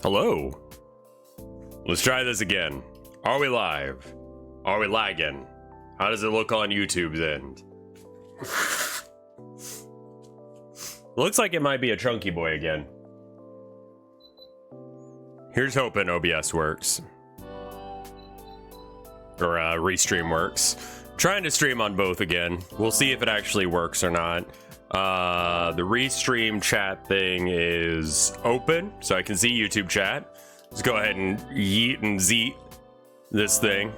Hello. Let's try this again. Are we live? Are we lagging? How does it look on YouTube's end? Looks like it might be a chunky boy again. Here's hoping OBS works. Or Restream works. Trying to stream on both again. We'll see if it actually works or not. The Restream chat thing is open, so I can see YouTube chat. Let's go ahead and yeet and zeet this thing.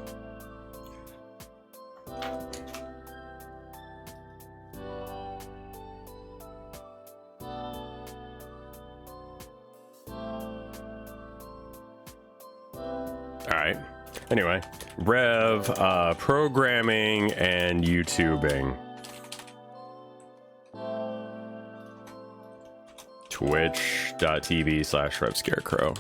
Alright. Anyway, programming and YouTubing. Twitch.tv/RevScarecrow.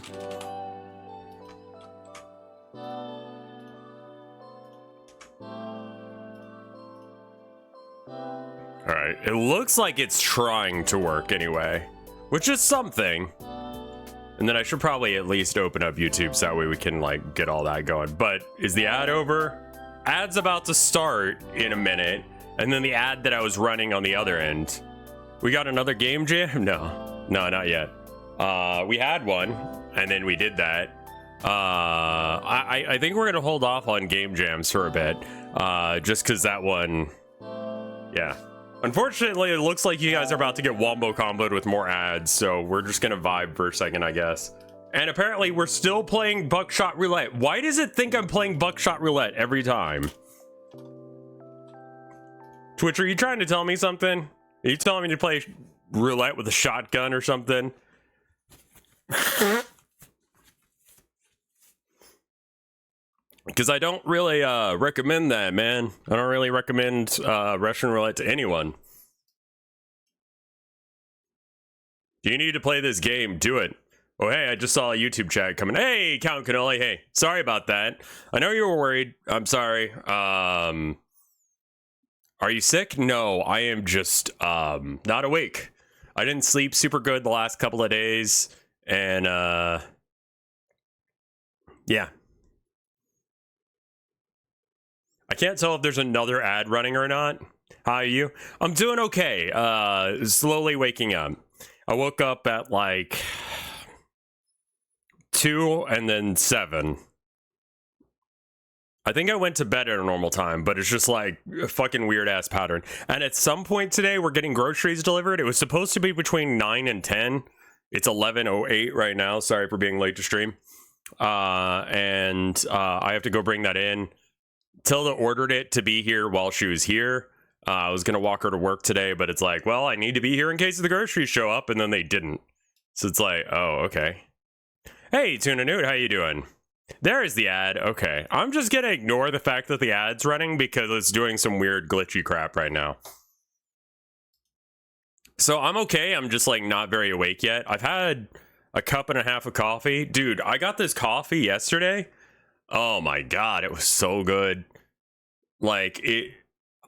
Alright, it looks like it's trying to work anyway, which is something. And then I should probably at least open up YouTube so that way we can like get all that going. But is the ad over? Ad's about to start in a minute, and then the ad that I was running on the other end. We got another game jam? No, not yet. We had one, and then we did that. I think we're gonna hold off on game jams for a bit, just because that one, yeah. Unfortunately, it looks like you guys are about to get wombo comboed with more ads, so we're just gonna vibe for a second, I guess. And apparently, we're still playing Buckshot Roulette. Why does it think I'm playing Buckshot Roulette every time? Twitch, are you trying to tell me something? Are you telling me to play roulette with a shotgun or something? Because I don't really recommend that, man. I don't really recommend Russian roulette to anyone. Do you need to play this game? Do it. Oh, hey, I just saw a YouTube chat coming. Hey, Count Cannoli. Hey, sorry about that. I know you were worried. I'm sorry. Are you sick? No, I am just not awake. I didn't sleep super good the last couple of days. And yeah. I can't tell if there's another ad running or not. How are you? I'm doing okay. Slowly waking up. I woke up at like 2 and then 7. I think I went to bed at a normal time, but it's just like a fucking weird ass pattern. And at some point today, we're getting groceries delivered. It was supposed to be between 9 and 10. It's 11:08 right now. Sorry for being late to stream. I have to go bring that in. Tilda ordered it to be here while she was here. I was gonna walk her to work today, but it's like, well, I need to be here in case the groceries show up, and then they didn't. So it's like, oh, okay. Hey, Tuna Newt, how you doing? There is the ad. Okay, I'm just gonna ignore the fact that the ad's running because it's doing some weird glitchy crap right now. So I'm okay. I'm just like not very awake yet. I've had a cup and a half of coffee. Dude, I got this coffee yesterday. Oh my god, it was so good. Like,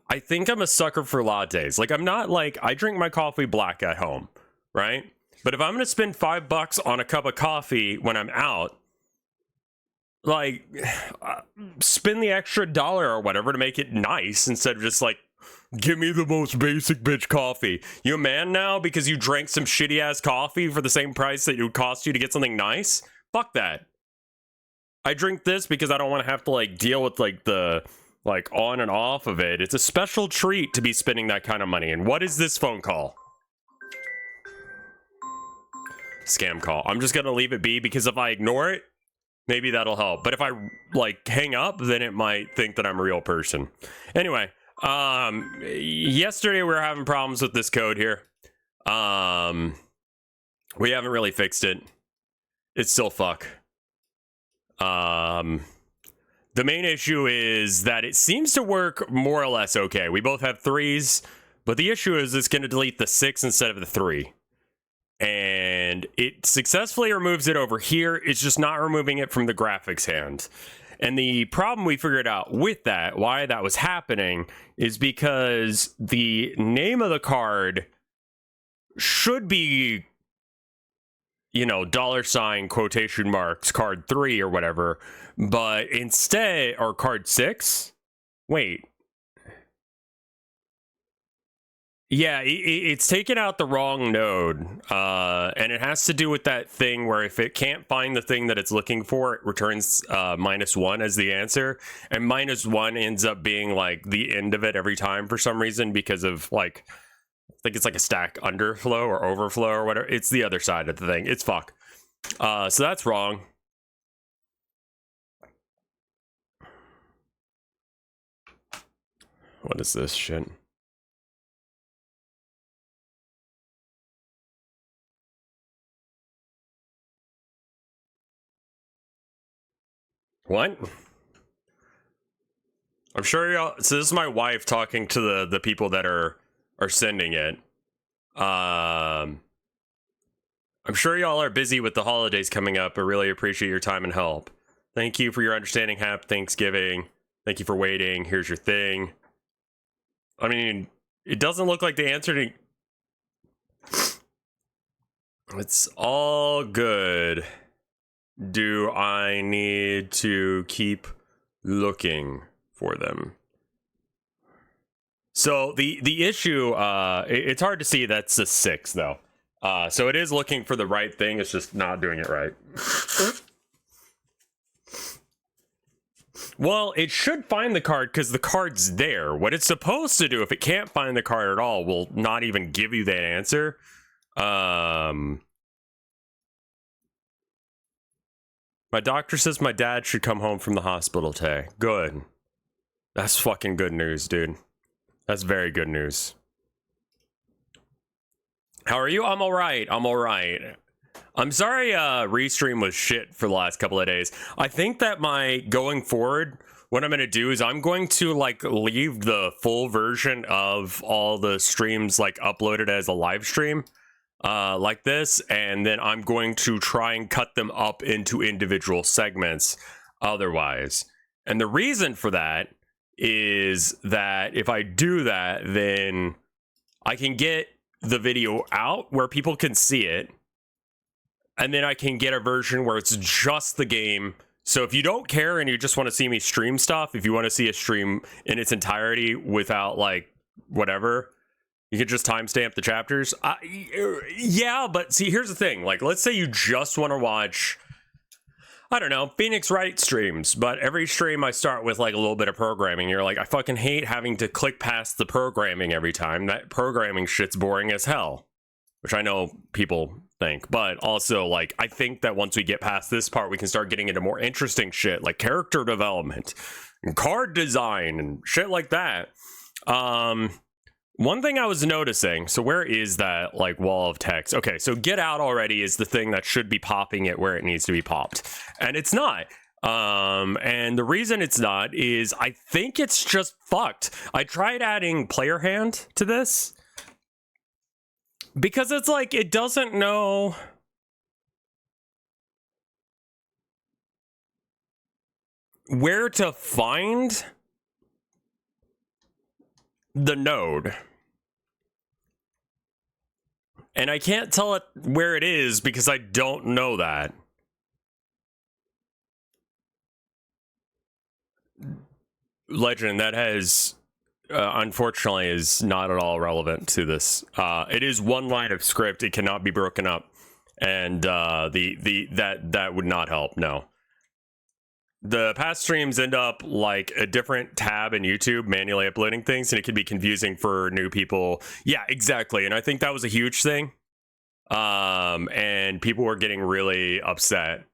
I think I'm a sucker for lattes. Like, I'm not like, I drink my coffee black at home, right? But if I'm gonna spend $5 on a cup of coffee when I'm out, like, spend the extra $1 or whatever to make it nice instead of just like, give me the most basic bitch coffee. You a man now because you drank some shitty ass coffee for the same price that it would cost you to get something nice? Fuck that. I drink this because I don't want to have to like deal with like the like on and off of it. It's a special treat to be spending that kind of money. And what is this phone call? Scam call. I'm just gonna leave it be because if I ignore it, maybe that'll help. But if I like hang up, then it might think that I'm a real person. Anyway, yesterday we were having problems with this code here. We haven't really fixed it. It's still fuck. The main issue is that it seems to work more or less okay. We both have 3s, but the issue is it's going to delete the 6 instead of the 3. And it successfully removes it over here. It's just not removing it from the graphics hand. And the problem we figured out with that, why that was happening, is because the name of the card should be you know, $ quotation marks card 3 or whatever, but instead, or card 6? Wait. Yeah, it's taken out the wrong node, and it has to do with that thing where if it can't find the thing that it's looking for, it returns -1 as the answer, and -1 ends up being like the end of it every time for some reason because of like, I think it's like a stack underflow or overflow or whatever. It's the other side of the thing. It's fuck. So that's wrong. What is this shit? What? I'm sure y'all. So this is my wife talking to the people that are sending it. I'm sure y'all are busy with the holidays coming up. I really appreciate your time and help. Thank you for your understanding. Happy Thanksgiving. Thank you for waiting. Here's your thing. I mean, it doesn't look like the answer to. It's all good. Do I need to keep looking for them? So the issue, it's hard to see that's a 6 though. So it is looking for the right thing. It's just not doing it right. Well, it should find the card because the card's there. What it's supposed to do, if it can't find the card at all, will not even give you that answer. My doctor says my dad should come home from the hospital today. Good. That's fucking good news, dude. That's very good news. How are you? I'm alright. I'm alright. I'm sorry Restream was shit for the last couple of days. I think that going forward, what I'm going to do is I'm going to like leave the full version of all the streams like uploaded as a live stream. Like this, and then I'm going to try and cut them up into individual segments otherwise. And the reason for that is that if I do that, then I can get the video out where people can see it, and then I can get a version where it's just the game. So if you don't care and you just want to see me stream stuff, if you want to see a stream in its entirety without like whatever, you can just timestamp the chapters. Yeah, but see, here's the thing. Like, let's say you just want to watch, I don't know, Phoenix Wright streams, but every stream I start with like a little bit of programming. You're like, I fucking hate having to click past the programming every time. That programming shit's boring as hell, which I know people think. But also, like, I think that once we get past this part, we can start getting into more interesting shit like character development and card design and shit like that. One thing I was noticing, so where is that like wall of text? Okay, so get out already is the thing that should be popping it where it needs to be popped. And it's not. And the reason it's not is I think it's just fucked. I tried adding player hand to this because it's like it doesn't know where to find the node. And I can't tell it where it is because I don't know that. Legend, that has, unfortunately, is not at all relevant to this. It is one line of script. It cannot be broken up. And that would not help, no. The past streams end up like a different tab in YouTube manually uploading things, and it can be confusing for new people. Yeah, exactly. And I think that was a huge thing. And people were getting really upset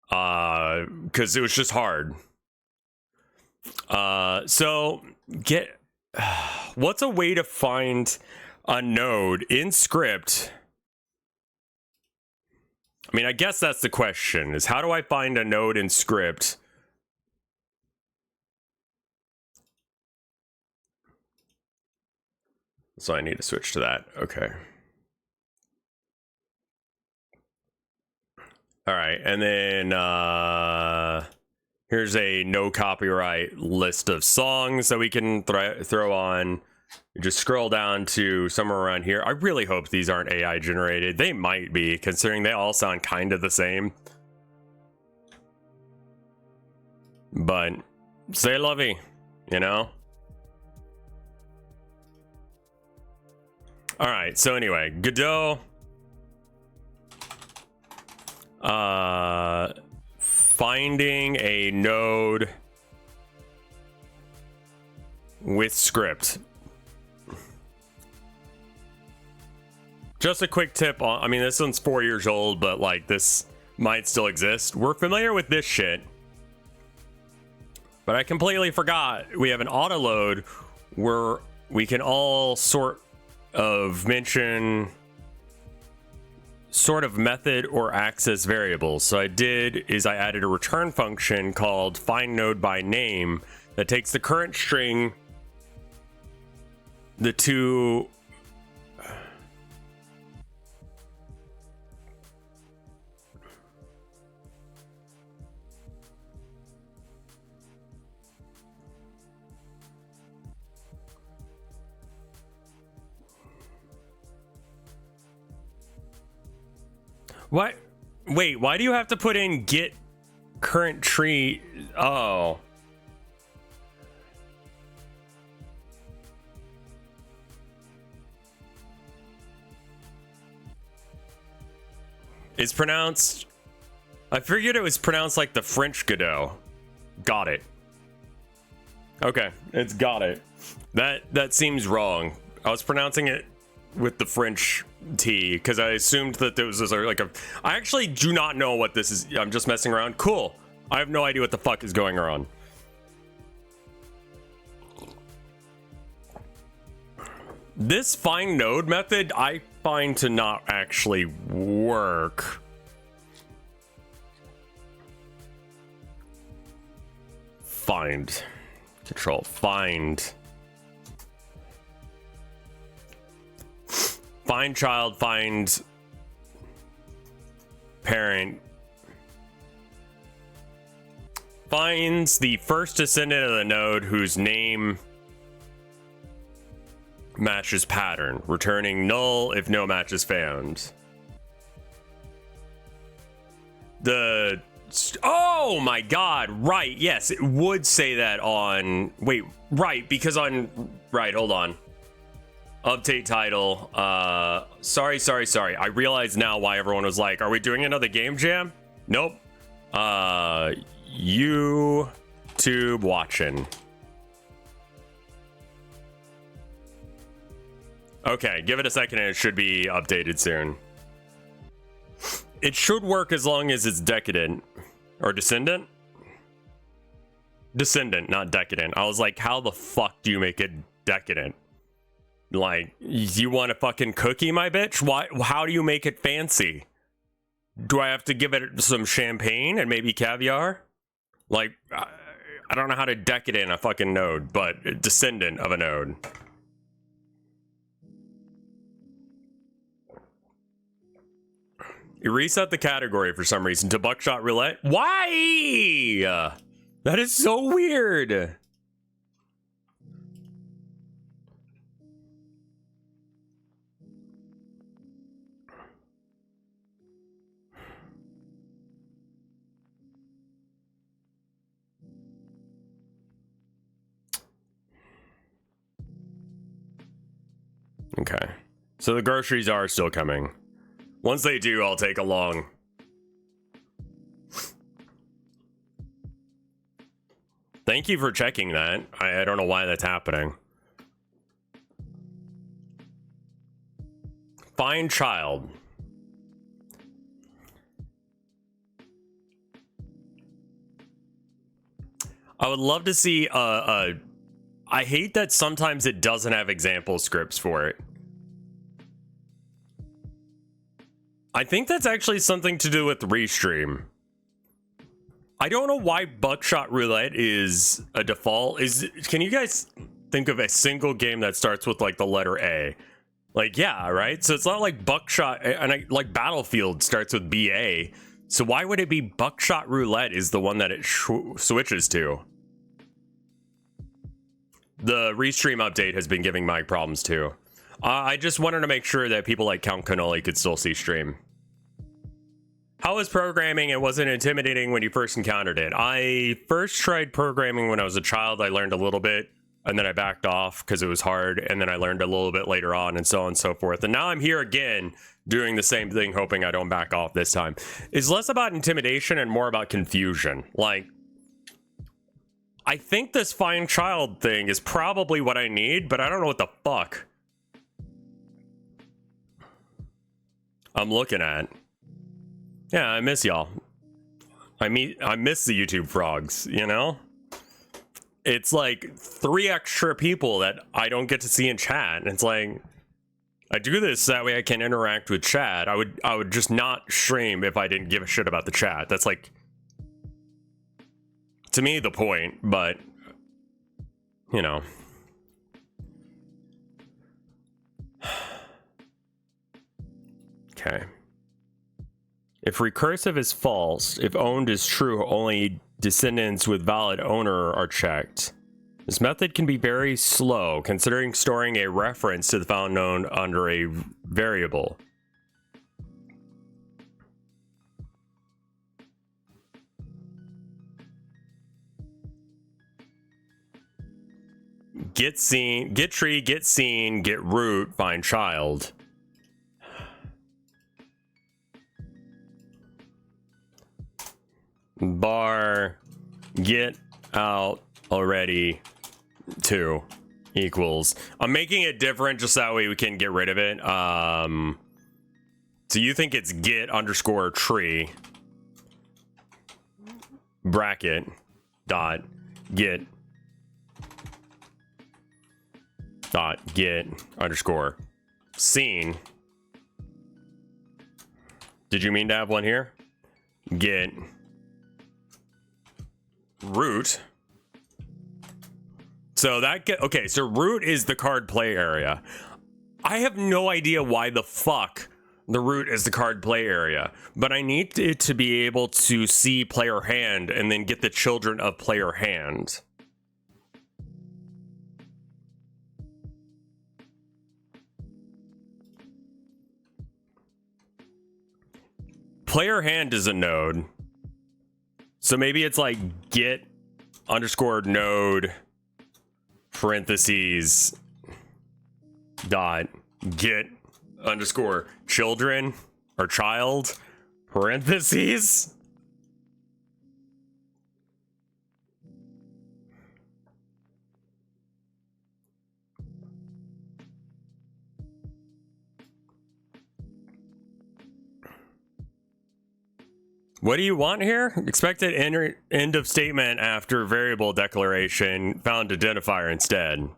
because it was just hard. So what's a way to find a node in script? I mean, I guess that's the question, is how do I find a node in script? So I need to switch to that. Okay. All right, and then here's a no copyright list of songs that we can throw on. You just scroll down to somewhere around here. I really hope these aren't AI generated. They might be, considering they all sound kind of the same. But say lovey, you know? All right, so anyway, Godot. Finding a node with script. Just a quick tip on, I mean, this one's 4 years old, but like this might still exist. We're familiar with this shit, but I completely forgot we have an auto load where we can all sort of mention sort of method or access variables. So I added a return function called find node by name that takes the current string, the two what? Wait, why do you have to put in get current tree? Oh. It's pronounced, I figured it was pronounced like the French Godot. Got it. Okay, it's got it. That seems wrong. I was pronouncing it with the French T because I assumed that there was like a. I actually do not know what this is. I'm just messing around. Cool. I have no idea what the fuck is going on. This find node method I find to not actually work. Find. Control. Find. Find child, find parent. Finds the first descendant of the node whose name matches pattern, returning null if no match is found. Oh my god, right, yes, it would say that on, wait, right, because on, right, hold on. Update title. Sorry. I realize now why everyone was like, are we doing another game jam? Nope. YouTube watching. Okay, give it a second and it should be updated soon. It should work as long as it's decadent. Or descendant? Descendant, not decadent. I was like, how the fuck do you make it decadent? Like, you want a fucking cookie, my bitch? Why? How do you make it fancy? Do I have to give it some champagne and maybe caviar? Like, I don't know how to decadent a fucking node, but descendant of a node. You reset the category for some reason to buckshot roulette. Why? That is so weird. Okay. So the groceries are still coming. Once they do, I'll take along. Thank you for checking that. I don't know why that's happening. Find child. I would love to see I hate that sometimes it doesn't have example scripts for it. I think that's actually something to do with Restream. I don't know why buckshot roulette is a default. Can you guys think of a single game that starts with like the letter A? Like, yeah, right? So it's not like buckshot, and like Battlefield starts with BA. So why would it be buckshot roulette is the one that it switches to? The restream update has been giving mic problems too. I just wanted to make sure that people like Count Cannoli could still see stream. How was programming? It wasn't intimidating when you first encountered it. I first tried programming when I was a child. I learned a little bit, and then I backed off because it was hard, and then I learned a little bit later on, and so on and so forth. And now I'm here again doing the same thing, hoping I don't back off this time. It's less about intimidation and more about confusion. Like, I think this fine child thing is probably what I need, but I don't know what the fuck I'm looking at. Yeah, I miss y'all. I miss the YouTube frogs, you know? It's like 3 extra people that I don't get to see in chat. And it's like, I do this that way I can interact with chat. I would just not stream if I didn't give a shit about the chat. That's like, to me, the point, but, you know. Okay. If recursive is false, if owned is true, only descendants with valid owner are checked. This method can be very slow, considering storing a reference to the file known under a variable. Get seen, get tree, get seen, get root, find child. Bar get out already 2 equals. I'm making it different just that way we can get rid of it. So you think it's get underscore tree bracket dot get underscore scene. Did you mean to have one here? Get root. So that okay, so root is the card play area. I have no idea why the fuck the root is the card play area, but I need it to be able to see player hand and then get the children of player hand. Player hand is a node. So maybe it's like get underscore node parentheses dot get underscore children or child parentheses. What do you want here? Expected end of statement after variable declaration, found identifier instead.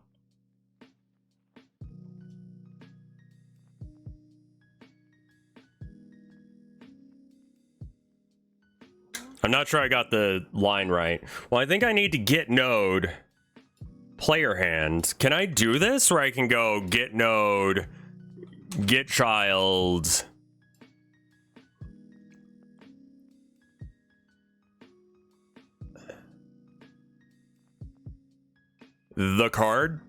I'm not sure I got the line right. Well, I think I need to get node player hand. Can I do this where I can go get node, get child, the card?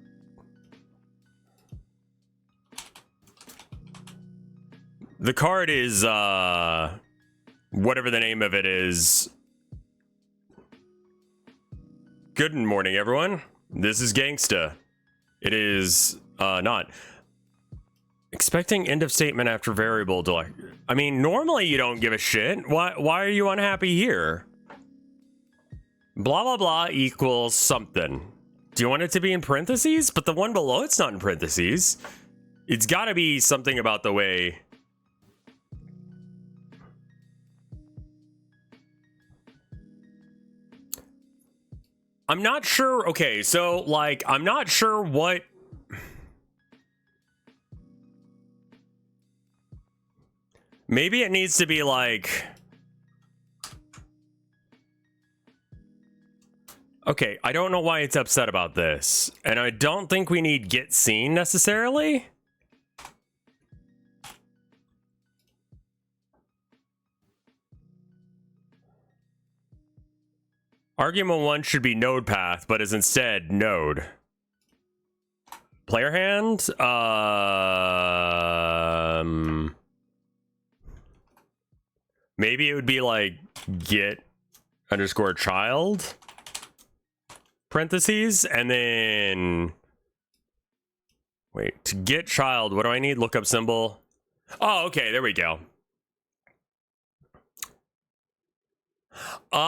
The card is whatever the name of it is. Good morning, everyone. This is Gangsta. It is not expecting end of statement after variable delay. I mean, normally you don't give a shit. Why are you unhappy here? Blah blah blah equals something. Do you want it to be in parentheses? But the one below it's not in parentheses. It's got to be something about the way. I'm not sure. Okay, so like I'm not sure what. Maybe it needs to be like. Okay, I don't know why it's upset about this. And I don't think we need get seen necessarily. Argument 1 should be node path, but is instead node. player hand. Maybe it would be like get underscore child parentheses, and then wait, to get child, what do I need? Lookup symbol. Oh, okay, there we go. Oh,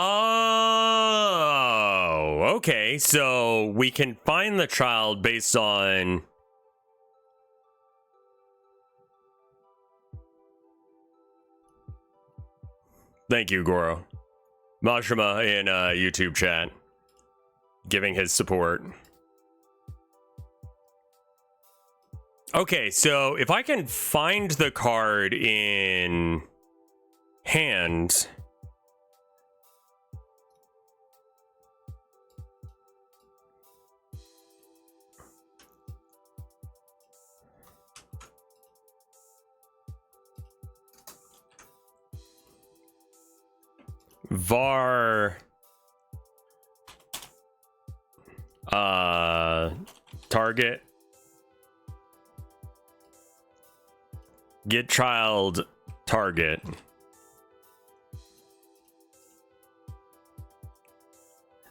okay, so we can find the child based on thank you, Goro. Mashima in YouTube chat giving his support. Okay, so if I can find the card in hand, var target get child target.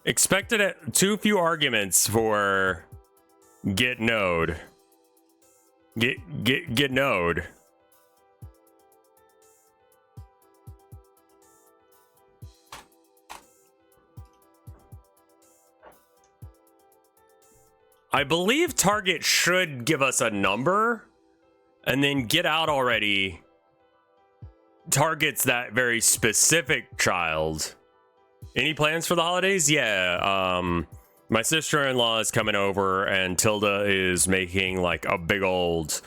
Expected at too few arguments for get node. Get node. I believe target should give us a number, and then get out already targets that very specific child. Any plans for the holidays? Yeah, my sister-in-law is coming over, and Tilda is making like a big old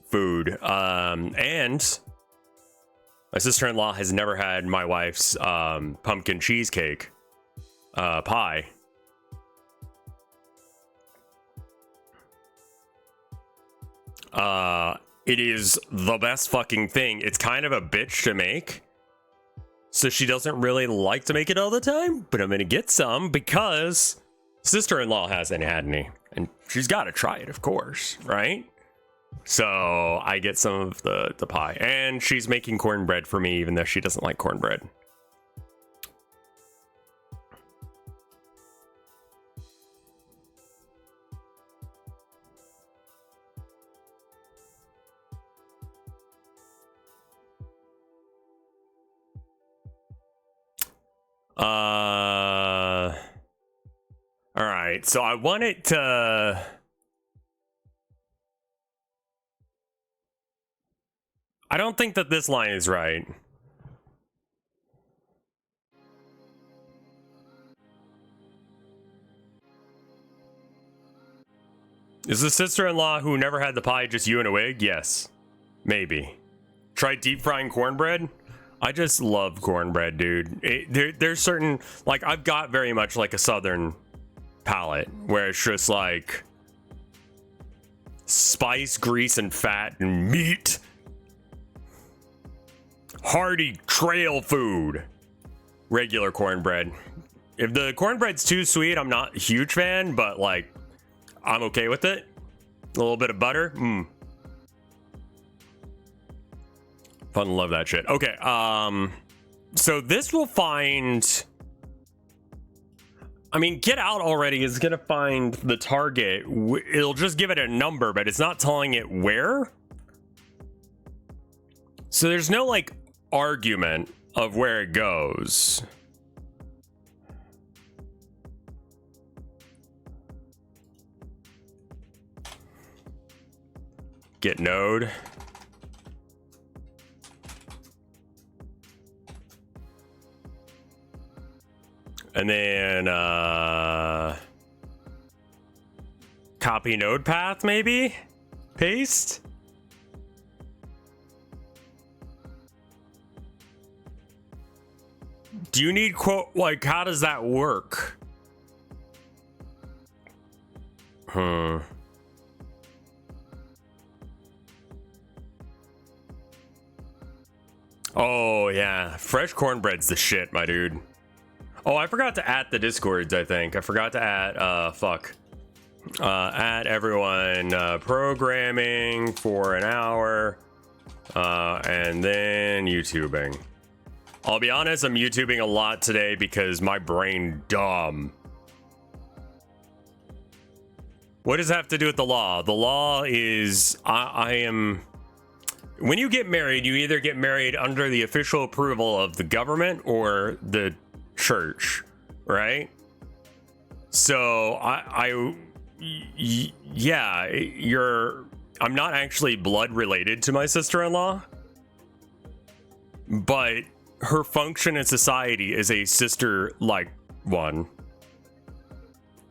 food. And my sister-in-law has never had my wife's pumpkin cheesecake pie. It is the best fucking thing. It's kind of a bitch to make, so she doesn't really like to make it all the time, but I'm gonna get some because sister-in-law hasn't had any, and she's got to try it, of course, right? So I get some of the pie, and she's making cornbread for me, even though she doesn't like cornbread. All right, so I want it to... I don't think that this line is right. Is the sister-in-law who never had the pie just you in a wig? Yes. Maybe. Try deep frying cornbread? I just love cornbread, dude. There's certain... Like, I've got very much like a southern palate, where it's just like... spice, grease, and fat, and meat. Hearty trail food. Regular cornbread. If the cornbread's too sweet, I'm not a huge fan, but like... I'm okay with it. A little bit of butter. Fun, love that shit. Okay, so this will find... I mean, Get Out already is gonna find the target. It'll just give it a number, but it's not telling it where. So there's no, like, argument of where it goes. Get node. And then copy node path, maybe? Paste? Do you need quote, like, how does that work? Oh, yeah. Fresh cornbread's the shit, my dude. Oh, I forgot to add the Discords, I think. I forgot to add, fuck. Add everyone programming for an hour, and then YouTubing. I'll be honest, I'm YouTubing a lot today because my brain dumb. What does that have to do with the law? The law is I am. When you get married, you either get married under the official approval of the government or the church, right? So yeah, I'm not actually blood related to my sister-in-law, but her function in society is a sister-like one,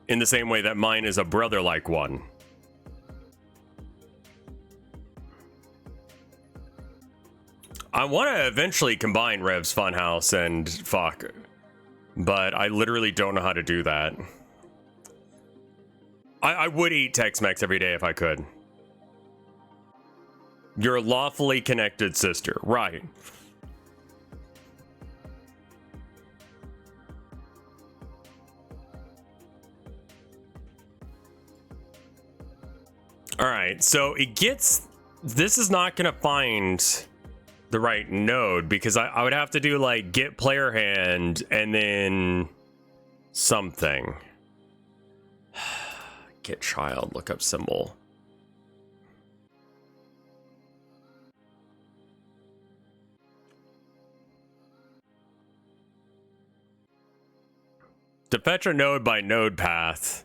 in the same way that mine is a brother-like one. I want to eventually combine Rev's Funhouse and fuck, but I literally don't know how to do that. I would eat Tex-Mex every day if I could. Your lawfully connected sister, right? All right, so this is not gonna find the right node because I would have to do like get player hand and then something. Get child, look up symbol. To fetch a node by node path.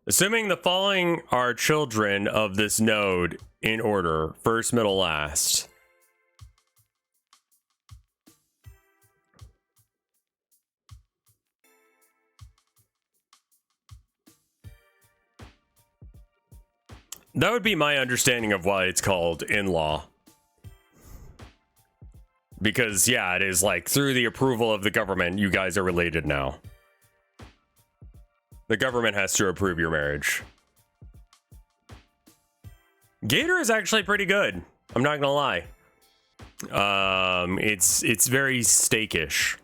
Assuming the following are children of this node in order, first, middle, last. That would be my understanding of why it's called in-law. Because, yeah, it is like through the approval of the government, you guys are related now. The government has to approve your marriage. Gator is actually pretty good. I'm not gonna lie. It's very steakish.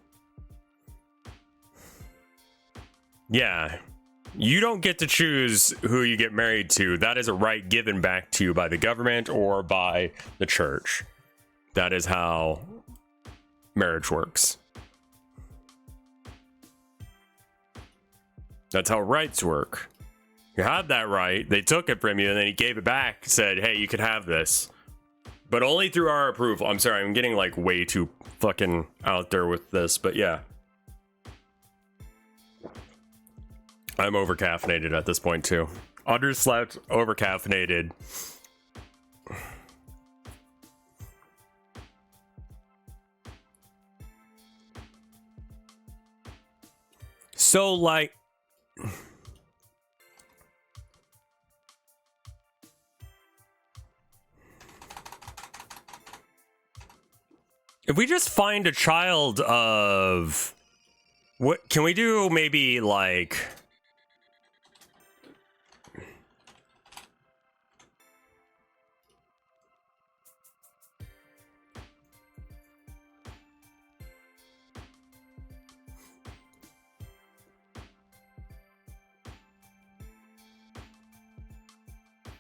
Yeah. You don't get to choose who you get married to. That is a right given back to you by the government or by the church. That is how marriage works. That's how rights work. You had that right, they took it from you, and then he gave it back, said, hey, you can have this. But only through our approval. I'm sorry, I'm getting like way too fucking out there with this, but yeah. I'm over-caffeinated at this point too. Underslept, over-caffeinated. So like, if we just find a child of, what can we do? Maybe like,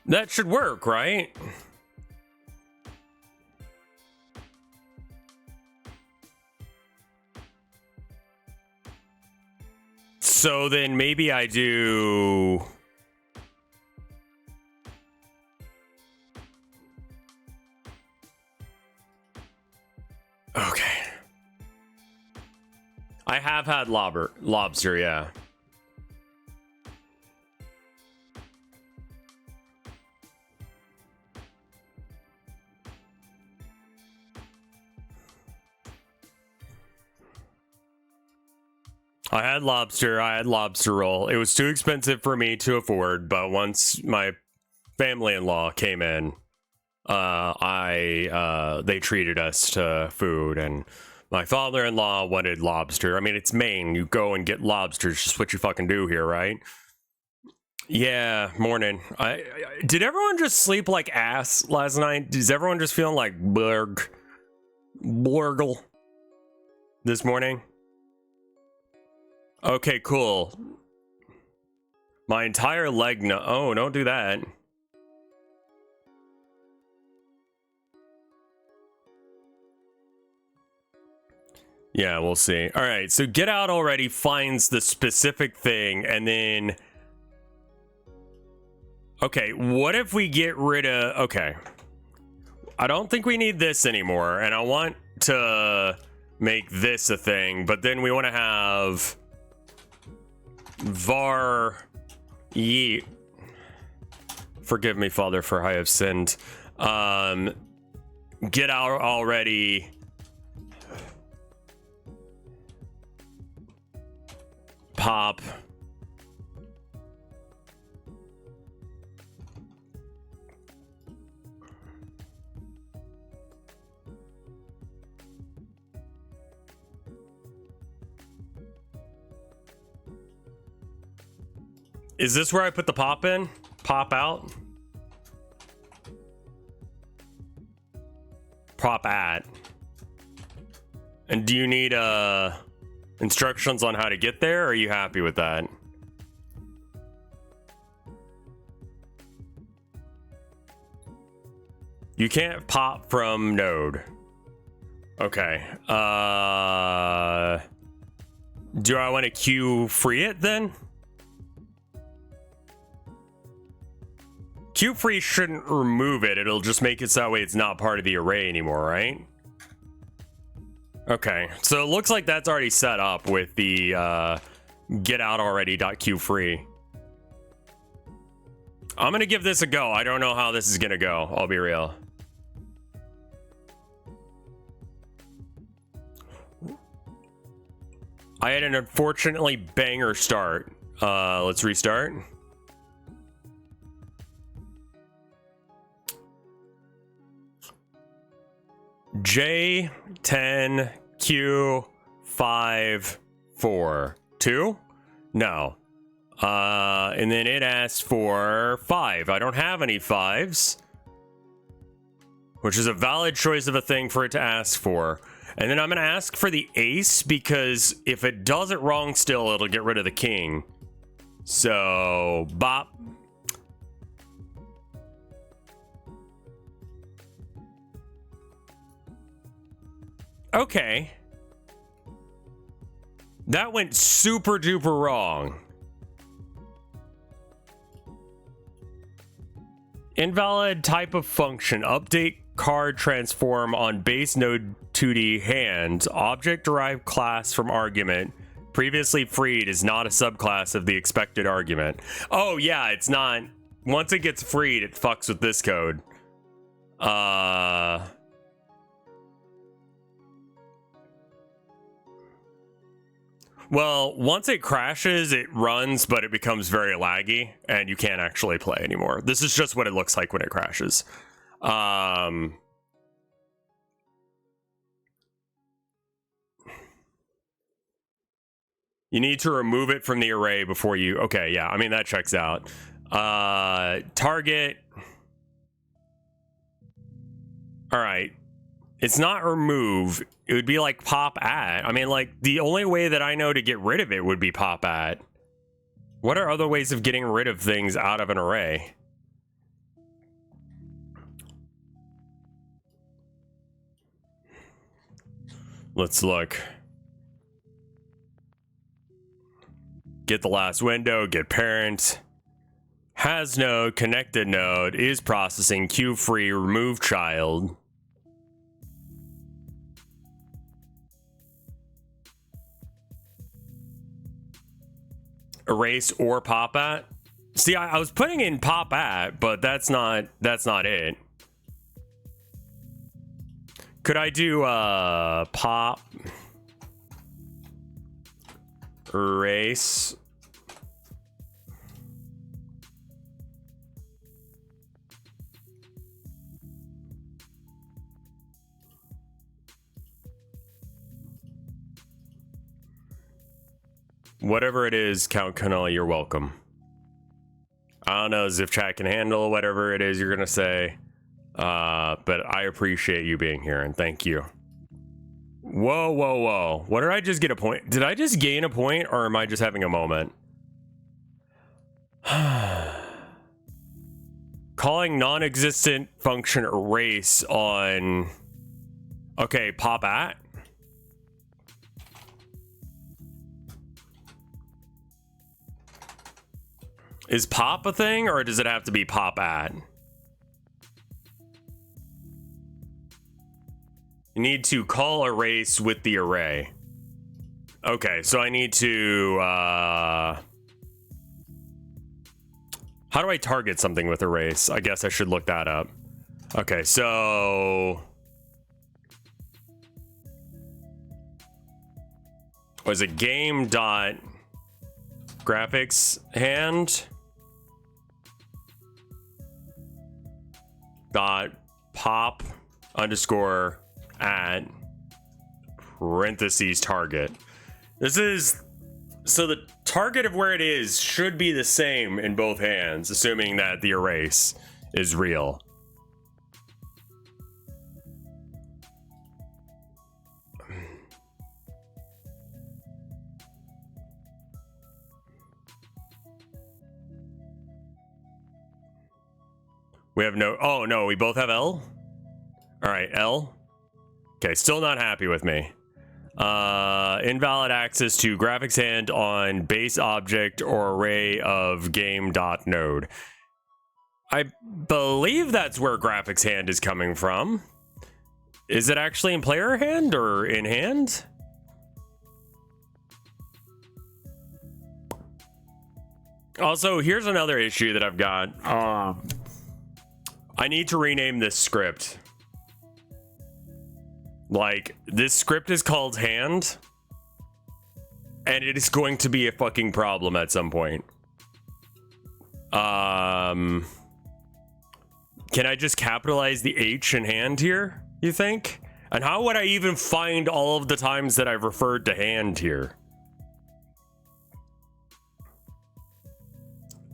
that should work, right? So then maybe I do... Okay. I have had lobster, yeah. I had lobster roll. It was too expensive for me to afford, but once my family-in-law came in, they treated us to food, and my father-in-law wanted lobster. I mean, it's Maine. You go and get lobster. It's just what you fucking do here, right? Yeah, morning. Did everyone just sleep like ass last night? Is everyone just feeling like blurgle? this morning? Okay, cool. My entire leg, no. Oh, don't do that. Yeah, we'll see. All right, so Get Out already finds the specific thing, and then... Okay, what if we get rid of... Okay. I don't think we need this anymore, and I want to make this a thing, but then we want to have... var... Yeet. Forgive me, Father, for I have sinned. Get Out already... Pop. Is this where I put the pop in? Pop out? Pop at. And do you need instructions on how to get there, or are you happy with that? You can't pop from node. Okay. Do I want to queue free it then? Queue free shouldn't remove it. It'll just make it so that way it's not part of the array anymore, right? Okay, so it looks like that's already set up with the get out already.queueFree. I'm gonna give this a go. I don't know how this is gonna go, I'll be real. I had an unfortunately banger start. Let's restart. J10Q542? No. And then it asked for 5. I don't have any 5s. Which is a valid choice of a thing for it to ask for. And then I'm going to ask for the ace, because if it does it wrong still, it'll get rid of the king. So, bop. Okay. That went super duper wrong. Invalid type of function. Update card transform on base node 2D hand. Object derived class from argument. Previously freed is not a subclass of the expected argument. Oh yeah, it's not. Once it gets freed, it fucks with this code. Well, once it crashes, it runs, but it becomes very laggy, and you can't actually play anymore. This is just what it looks like when it crashes. You need to remove it from the array before you... Okay, yeah, I mean, that checks out. Target. All right. It's not remove. It would be like pop at. I mean, like, the only way that I know to get rid of it would be pop at. What are other ways of getting rid of things out of an array? Let's look. Get the last window, get parent. Has node, connected node, is processing, queue free, remove child. Erase or pop at. See, I was putting in pop at, but that's not it. Could I do pop erase? Whatever it is, Count Canal, you're welcome. I don't know if chat can handle whatever it is you're gonna say, but I appreciate you being here and thank you. Whoa, whoa, whoa. What did I just get a point? Did I just gain a point, or am I just having a moment? Calling non-existent function erase on... Okay, pop at? Is pop a thing, or does it have to be pop at? You need to call erase with the array. Okay, so I need to, how do I target something with erase? I guess I should look that up. Okay, so... Was it game dot graphics hand dot pop underscore at parentheses target. This is, so the target of where it is should be the same in both hands, assuming that the erase is real. We have no, oh no, we both have L? All right, L. Okay, still not happy with me. Invalid access to graphics hand on base object or array of game.node. I believe that's where graphics hand is coming from. Is it actually in player hand or in hand? Also, here's another issue that I've got. I need to rename this script. Like, this script is called hand, and it is going to be a fucking problem at some point. Can I just capitalize the H in hand here, you think? And how would I even find all of the times that I've referred to hand here?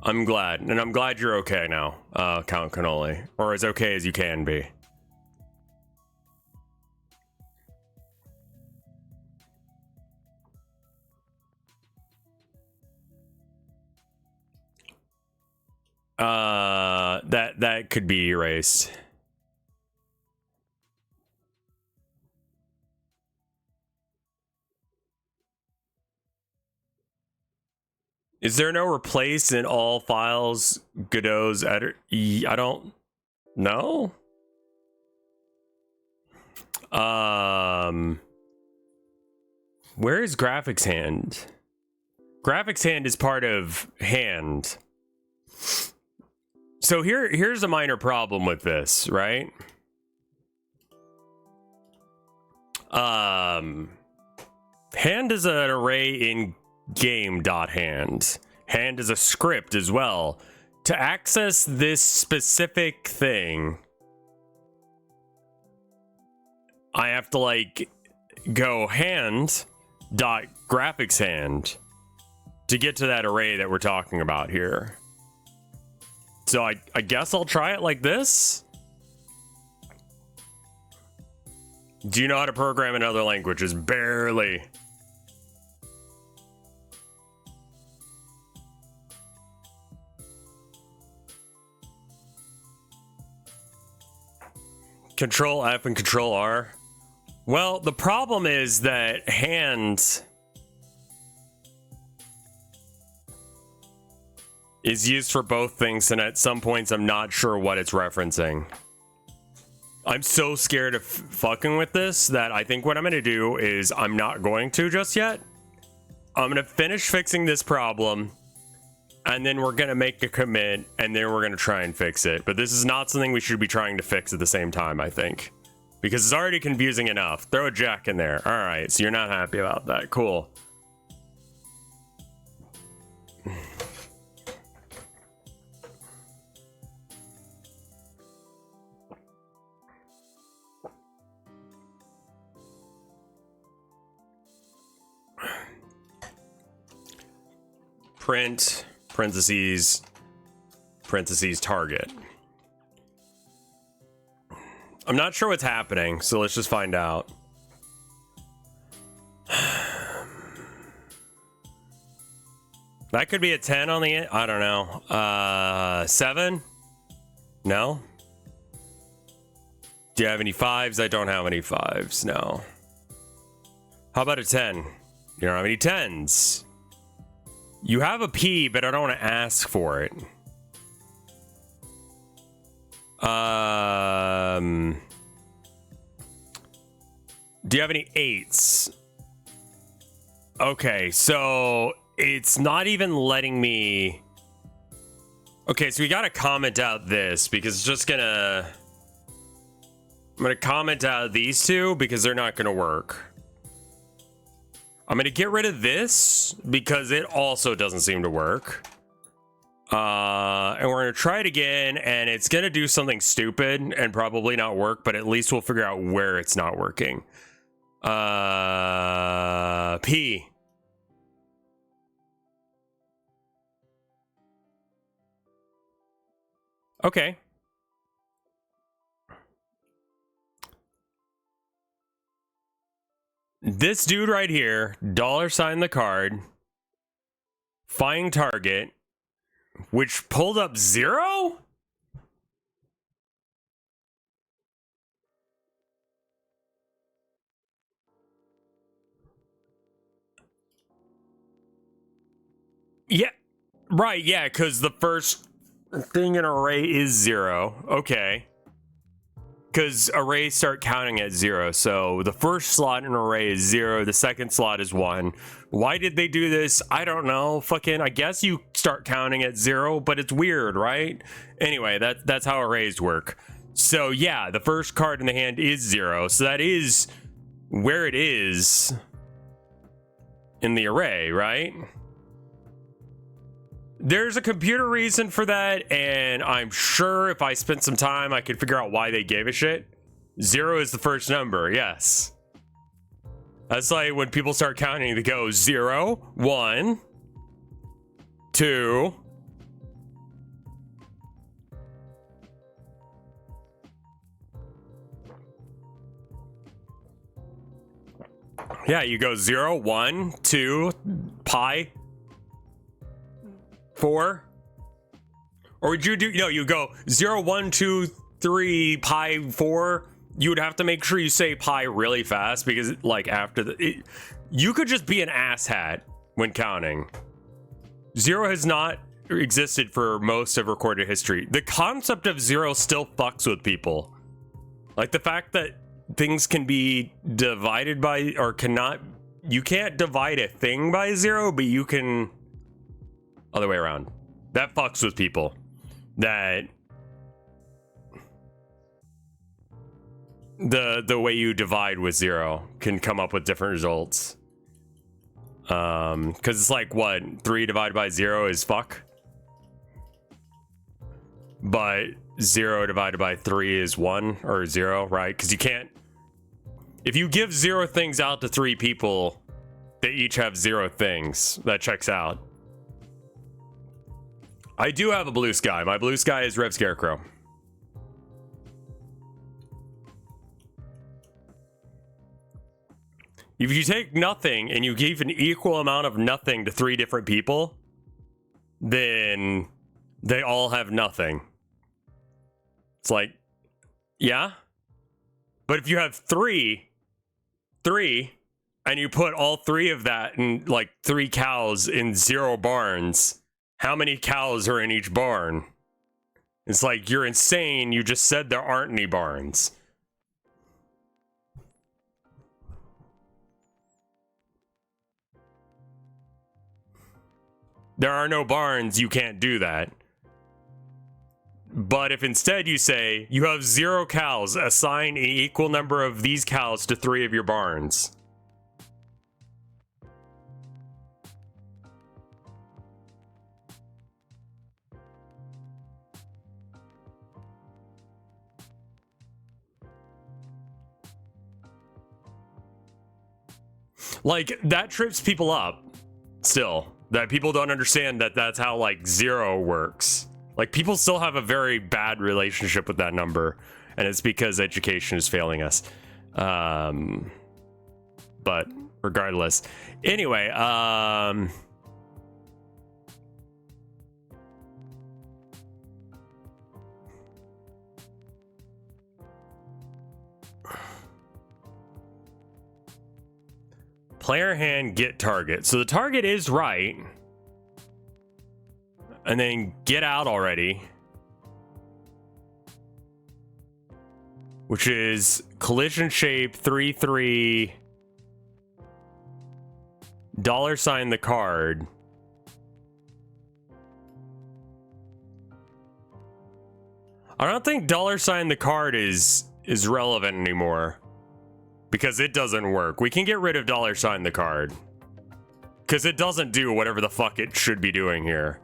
I'm glad, and I'm glad you're okay now, Count Cannoli, or as okay as you can be. That could be erased. Is there no replace in all files Godot's editor? I don't know. Where is graphics hand? Graphics hand is part of hand. So here's a minor problem with this, right? Hand is an array in game.hand. Hand is a script as well. To access this specific thing, I have to like go hand dot graphics hand to get to that array that we're talking about here. So I guess I'll try it like this. Do you know how to program in other languages? Barely. Control F and Control R. Well, the problem is that hand is used for both things, and at some points I'm not sure what it's referencing. I'm so scared of fucking with this that I think what I'm gonna do is I'm not going to just yet. I'm gonna finish fixing this problem, and then we're gonna make a commit, and then we're gonna try and fix it. But this is not something we should be trying to fix at the same time, I think. Because it's already confusing enough. Throw a jack in there. Alright, so you're not happy about that. Cool. Print, parentheses, parentheses, target. I'm not sure what's happening, so let's just find out. That could be a 10 on the end. I don't know. 7? No. Do you have any 5s? I don't have any 5s. No. How about a 10? You don't have any 10s. You have a P, but I don't want to ask for it. Do you have any 8s? Okay, so it's not even letting me. Okay, so we gotta comment out this because it's just gonna. I'm gonna comment out these two because they're not gonna work. I'm gonna get rid of this because it also doesn't seem to work. And we're gonna try it again, and it's gonna do something stupid and probably not work, but at least we'll figure out where it's not working. P. Okay. This dude right here, $sign the card, find target, which pulled up 0? Yeah, right, yeah, because the first thing in array is 0. Okay. Because arrays start counting at 0, so the first slot in an array is 0, the second slot is 1. Why did they do this? I don't know. Fucking, I guess you start counting at 0, but it's weird, right? Anyway, that's how arrays work. So yeah, the first card in the hand is 0, so that is where it is in the array, right? There's a computer reason for that, and I'm sure if I spent some time, I could figure out why they gave a shit. 0 is the first number, yes. That's like when people start counting, they go 0, 1, 2. Yeah, you go 0, 1, 2, pi. 4, or would you do, no, you go 0, 1, 2, 3, pi 4. You would have to make sure you say pi really fast because like after you could just be an asshat when counting. 0 has not existed for most of recorded history. The concept of 0 still fucks with people. Like the fact that things can be divided by, or cannot, you can't divide a thing by 0, but you can. Other way around. That fucks with people. That the way you divide with 0 can come up with different results. Because it's like, what, 3 divided by 0 is fuck, but 0 divided by 3 is 1 or 0, right? Because you can't, if you give 0 things out to 3 people, they each have 0 things. That checks out. I do have a blue sky. My blue sky is RevScarecrow. If you take nothing and you give an equal amount of nothing to 3 different people, then they all have nothing. It's like, yeah. But if you have 3, and you put all 3 of that in like 3 cows in 0 barns, how many cows are in each barn? It's like, you're insane. You just said there aren't any barns. There are no barns. You can't do that. But if instead you say, you have 0 cows, assign an equal number of these cows to 3 of your barns. Like, that trips people up still. That people don't understand that that's how, like, 0 works. Like, people still have a very bad relationship with that number, and it's because education is failing us. But regardless. Anyway, player hand, get target. So the target is right. And then get out already. Which is collision shape 3-3 $sign the card. I don't think $sign the card is relevant anymore. Because it doesn't work. We can get rid of $sign the card. Because it doesn't do whatever the fuck it should be doing here.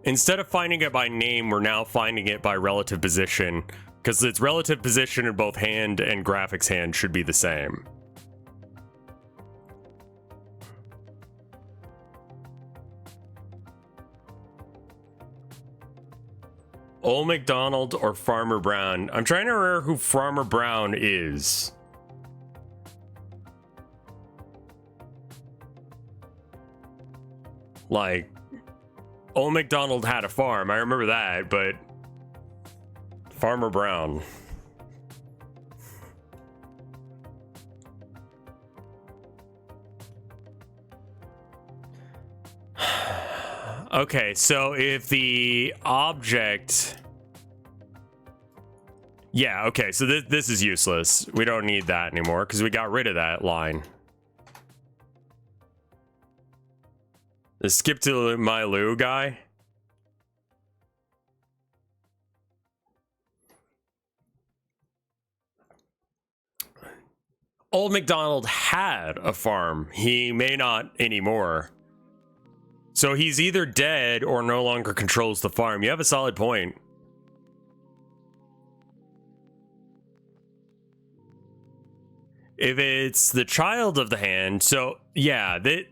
Instead of finding it by name, we're now finding it by relative position. Because its relative position in both hand and graphics hand should be the same. Old McDonald or Farmer Brown? I'm trying to remember who Farmer Brown is. Like, Old McDonald had a farm. I remember that, but Farmer Brown. Okay, so if the object... Yeah, okay, so this is useless. We don't need that anymore because we got rid of that line. The skip to my Lou guy. Old McDonald had a farm. He may not anymore. So he's either dead or no longer controls the farm. You have a solid point. If it's the child of the hand, so yeah, do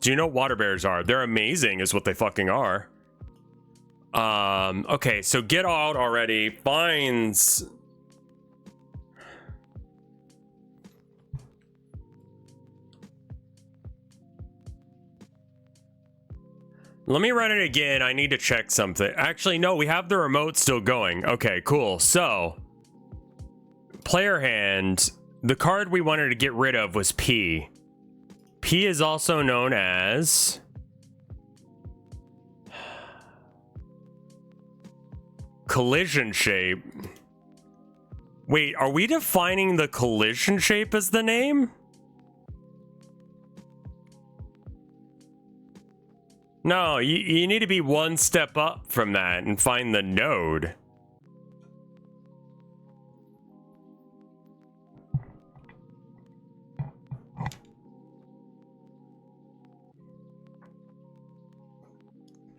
you know what water bears are? They're amazing is what they fucking are. Okay, so get out already finds... Let me run it again. I need to check something. Actually, no, we have the remote still going. Okay, cool. So, player hand, the card we wanted to get rid of was P. P is also known as... collision shape. Wait, are we defining the collision shape as the name? No, you need to be one step up from that and find the node.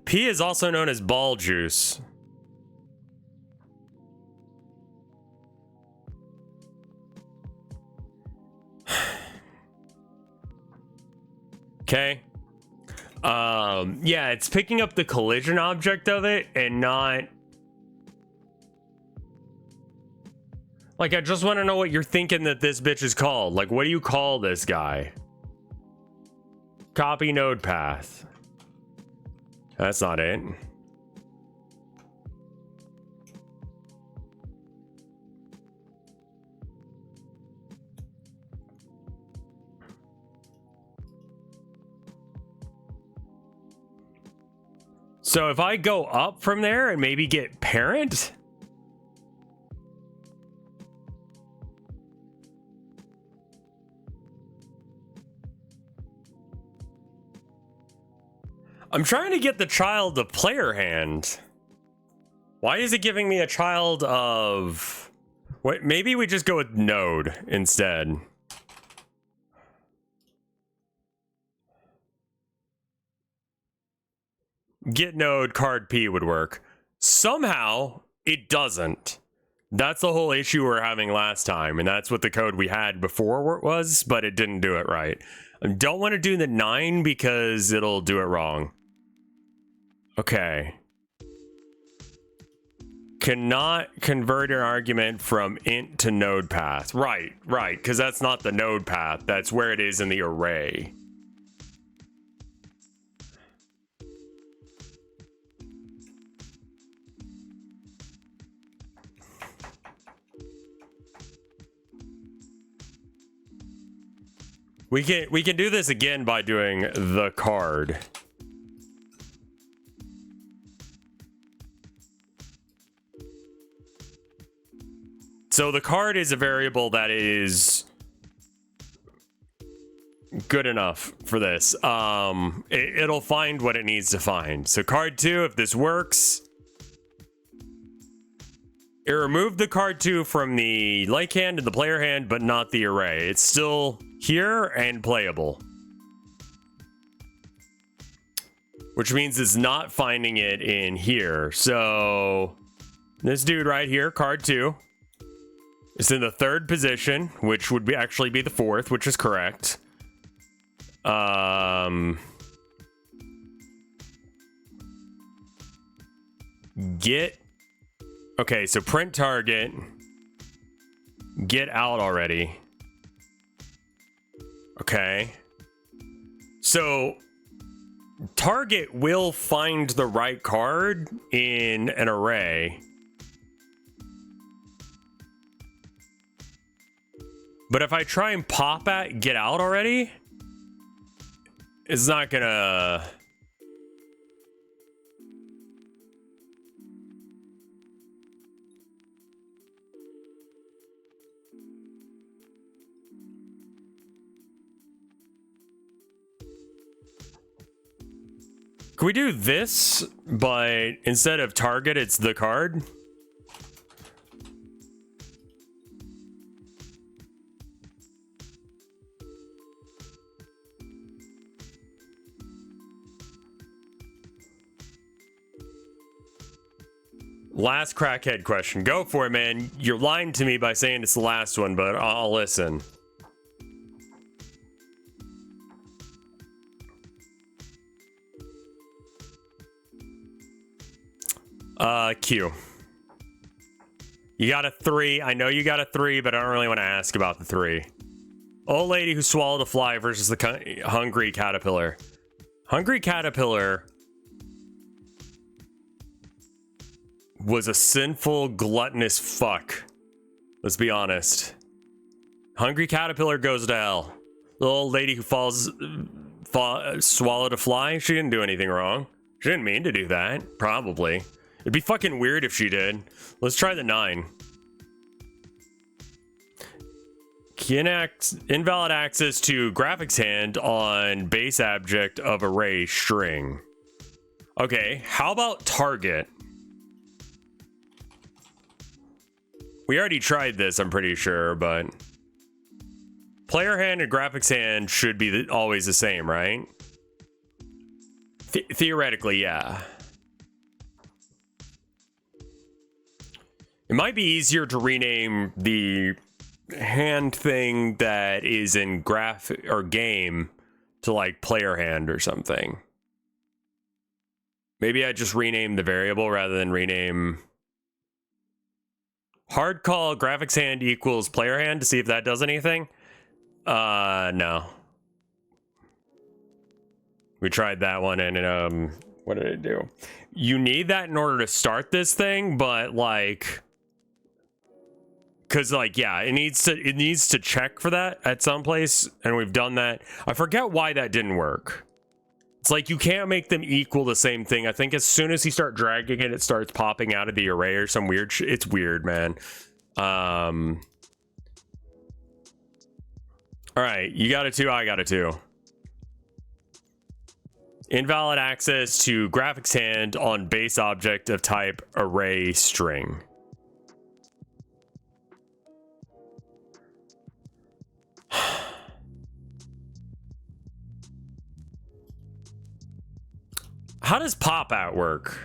P is also known as ball juice. Okay. Yeah, it's picking up the collision object of it and not... Like, I just want to know what you're thinking that this bitch is called. Like, what do you call this guy? Copy node path. That's not it. So if I go up from there and maybe get parent? I'm trying to get the child of player hand. Why is it giving me a child of... Wait, maybe we just go with node instead. Get node card P would work. Somehow it doesn't. That's the whole issue we were having last time, and that's what the code we had before was, but it didn't do it right. I don't want to do the 9 because it'll do it wrong. Okay. Cannot convert an argument from int to node path. Right, because that's not the node path. That's where it is in the array. We can do this again by doing the card. So the card is a variable that is good enough for this. It'll find what it needs to find. So card 2, if this works, it removed the card 2 from the like hand and the player hand, but not the array. It's still here and playable, which means it's not finding it in here. So this dude right here, card 2, is in the 3rd position, which would actually be the 4th, which is correct. Get, okay, so print target, get out already. Okay, so target will find the right card in an array, but if I try and pop at get out already, it's not gonna. Can we do this, but instead of target, it's the card? Last crackhead question. Go for it, man. You're lying to me by saying it's the last one, but I'll listen. Q. You got a 3. I know you got a 3, but I don't really want to ask about the 3. Old lady who swallowed a fly versus the hungry caterpillar. Hungry caterpillar was a sinful, gluttonous fuck. Let's be honest. Hungry caterpillar goes to hell. The old lady who swallowed a fly, she didn't do anything wrong. She didn't mean to do that, probably. It'd be fucking weird if she did. Let's try the 9. Invalid access to graphics hand on base object of array string. Okay, how about target? We already tried this, I'm pretty sure, but player hand and graphics hand should be always the same, right? Theoretically, yeah. It might be easier to rename the hand thing that is in graphic or game to like player hand or something. Maybe I just rename the variable rather than rename hard call graphics hand equals player hand to see if that does anything. No. We tried that one and what did it do? You need that in order to start this thing, but like, because like, yeah, it needs to check for that at some place, and we've done that. I forget why that didn't work. It's like you can't make them equal the same thing. I think as soon as you start dragging it, it starts popping out of the array or some weird it's weird, man. All right, you got a 2, I got a 2. Invalid access to graphics hand on base object of type array string. How does pop out work?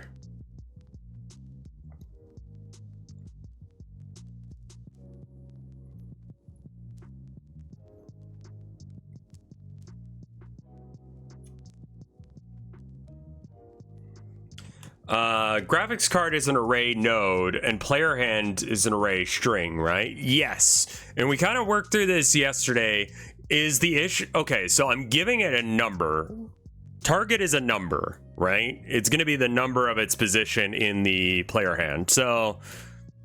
Graphics card is an array node and player hand is an array string, right? Yes. And we kind of worked through this yesterday. Is the issue... Okay, so I'm giving it a number. Target is a number, right? It's going to be the number of its position in the player hand. So,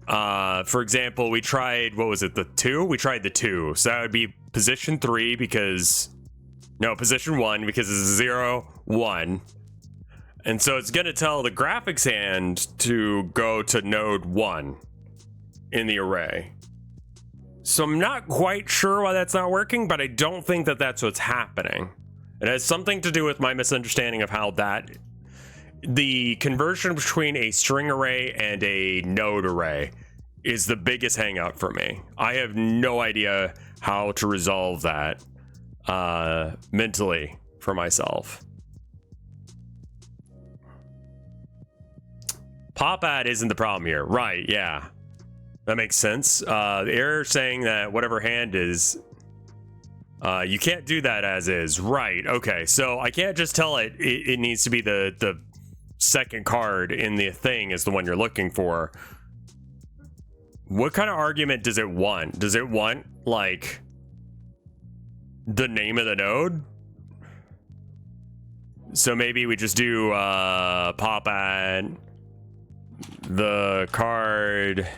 for example, we tried... What was it? The 2? We tried the 2. So that would be position 3 because No, position 1 because it's 0, 1. And so it's going to tell the graphics hand to go to node 1 in the array. So I'm not quite sure why that's not working, but I don't think that that's what's happening. It has something to do with my misunderstanding of how the conversion between a string array and a node array is the biggest hang up for me. I have no idea how to resolve that mentally for myself. Pop add isn't the problem here. Right, yeah. That makes sense. The error saying that whatever hand is, you can't do that as is. Right, okay. So I can't just tell it it needs to be the second card in the thing is the one you're looking for. What kind of argument does it want? Does it want, like, the name of the node? So maybe we just do pop add the card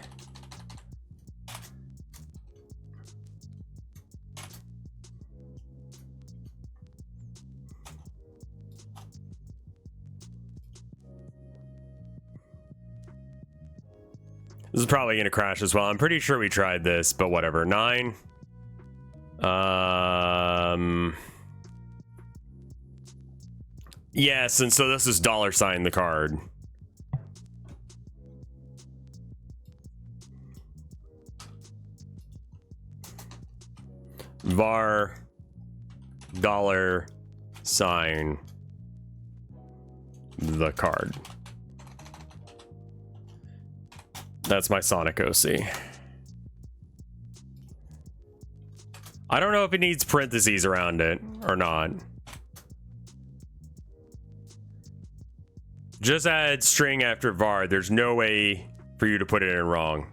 This is probably going to crash as well. I'm pretty sure we tried this, but whatever. 9. Yes, and so this is $sign the card. var $sign the card. That's my Sonic OC. I don't know if it needs parentheses around it or not. Just add string after var. There's no way for you to put it in wrong.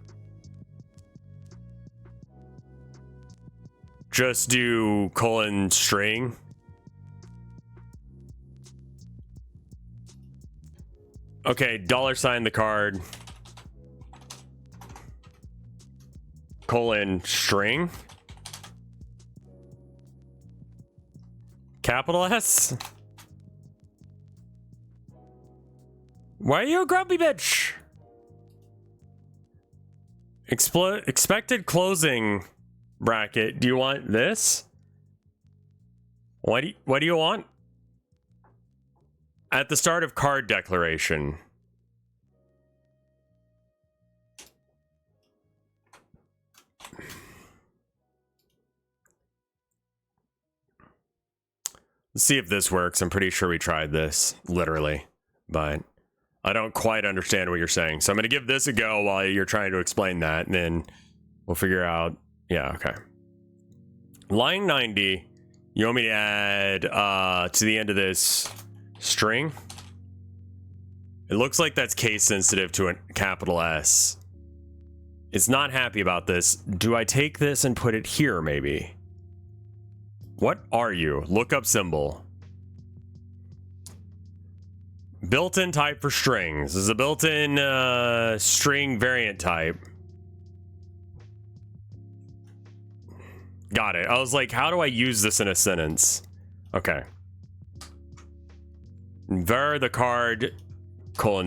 Just do :string. Okay, $sign the card. :string. Capital S. Why are you a grumpy bitch? Expected closing bracket. Do you want this? What do you want? At the start of card declaration. Let's see if this works. I'm pretty sure we tried this, literally, but I don't quite understand what you're saying. So I'm going to give this a go while you're trying to explain that, and then we'll figure out. Yeah, okay. Line 90, you want me to add to the end of this string? It looks like that's case sensitive to a capital S. It's not happy about this. Do I take this and put it here, maybe? What are you? Lookup symbol. Built-in type for strings. This is a built-in string variant type. Got it. I was like, how do I use this in a sentence? Okay. Var the card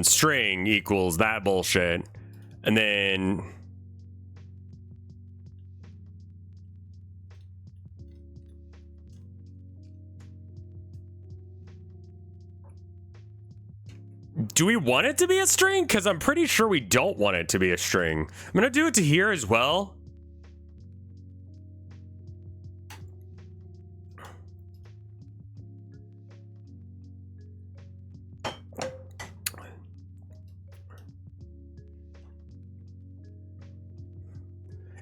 :string equals that bullshit. And then do we want it to be a string? Because I'm pretty sure we don't want it to be a string. I'm going to do it to here as well.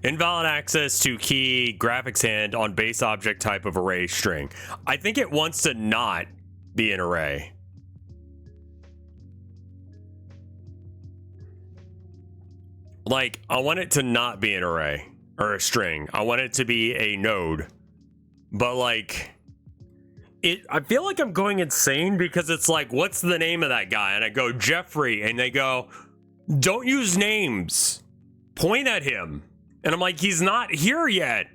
Invalid access to key graphics hand on base object type of array string. I think it wants to not be an array. Like, I want it to not be an array or a string. I want it to be a node. But like, I feel like I'm going insane because it's like, what's the name of that guy? And I go, Jeffrey, and they go, don't use names. Point at him. And I'm like, he's not here yet.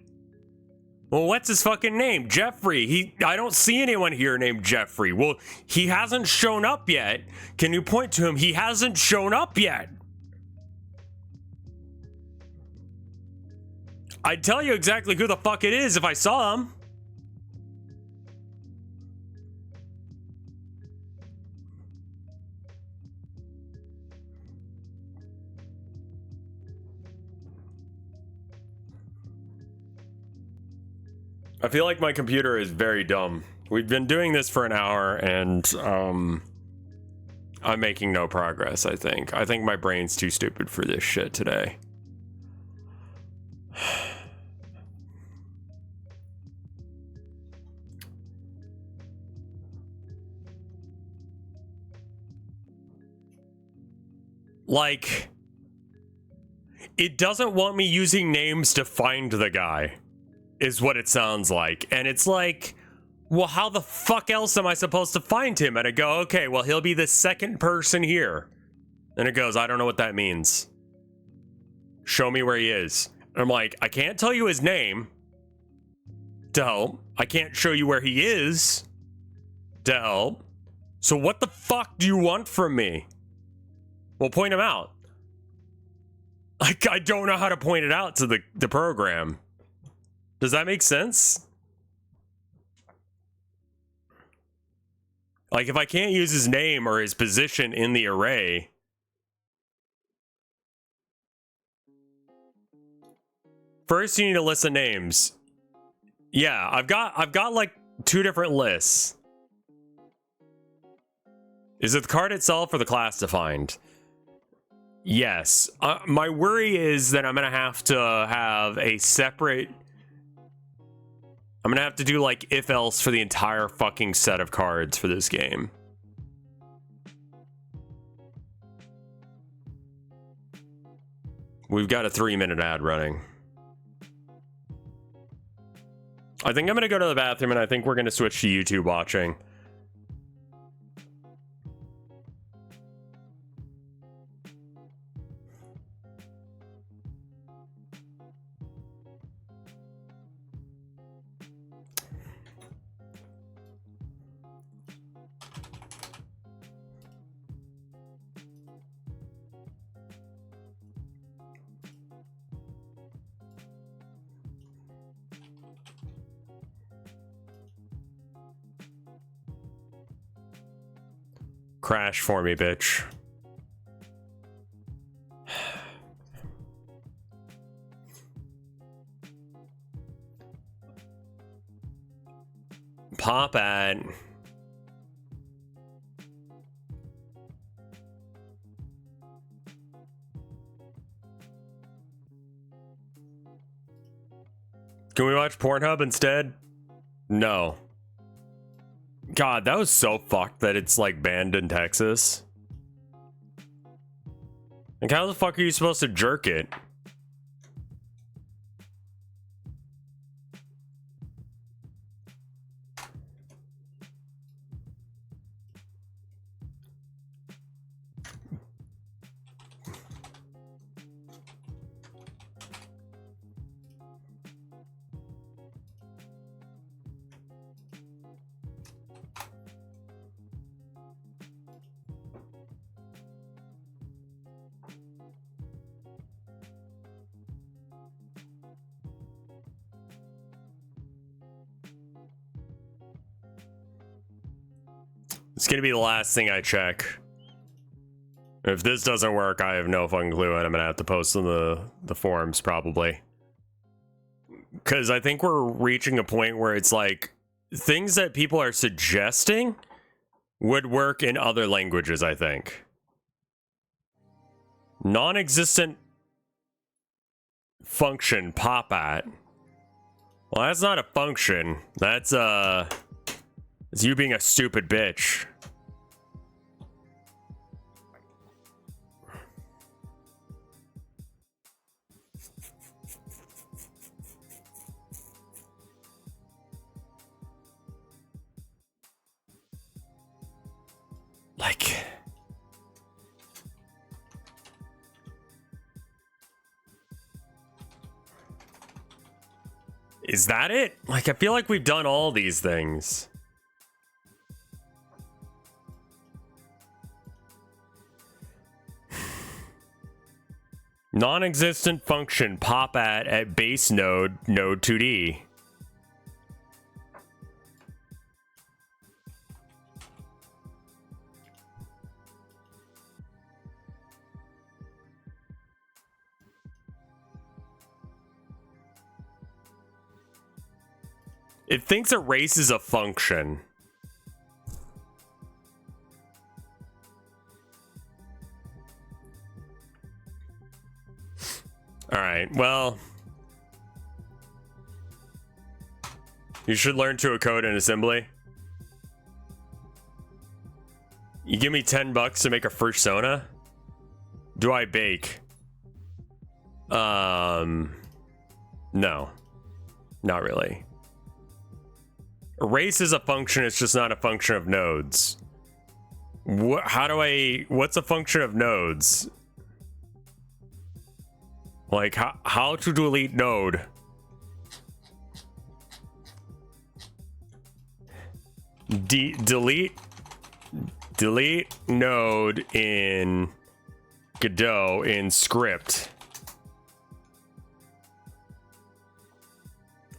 Well, what's his fucking name? Jeffrey. I don't see anyone here named Jeffrey. Well, he hasn't shown up yet. Can you point to him? He hasn't shown up yet. I'd tell you exactly who the fuck it is if I saw him. I feel like my computer is very dumb. We've been doing this for an hour and I'm making no progress, I think. I think my brain's too stupid for this shit today. Like, it doesn't want me using names to find the guy, is what it sounds like. And it's like, well, how the fuck else am I supposed to find him? And I go, okay, well, he'll be the second person here. And it goes, I don't know what that means. Show me where he is. And I'm like, I can't tell you his name to help. I can't show you where he is to help. So what the fuck do you want from me? Well, point him out. Like, I don't know how to point it out to the program. Does that make sense? Like, if I can't use his name or his position in the array. First, you need a list of names. Yeah, I've got like 2 different lists. Is it the card itself or the class defined? Yes. My worry is that I'm gonna have to have a separate. I'm gonna have to do like if else for the entire fucking set of cards for this game. We've got a 3-minute ad running. I think I'm gonna go to the bathroom and I think we're gonna switch to YouTube watching. Crash for me, bitch. Pop ad. Can we watch Pornhub instead? No. God, that was so fucked that it's like banned in Texas. Like, how the fuck are you supposed to jerk it? It's gonna be the last thing I check. If this doesn't work, I have no fucking clue, and I'm gonna have to post in the forums probably. Because I think we're reaching a point where it's like things that people are suggesting would work in other languages, I think. Non-existent function pop at. Well, that's not a function. That's it's you being a stupid bitch. Like, Is that it? Like, I feel like we've done all these things. Non-existent function pop at base node 2D. It thinks erase is a function. All right, well, you should learn to code in assembly. You give me $10 to make a fursona? Do I bake? No, not really. Erase is a function, it's just not a function of nodes. What's a function of nodes? Like, how to delete node? Delete node in Godot in script.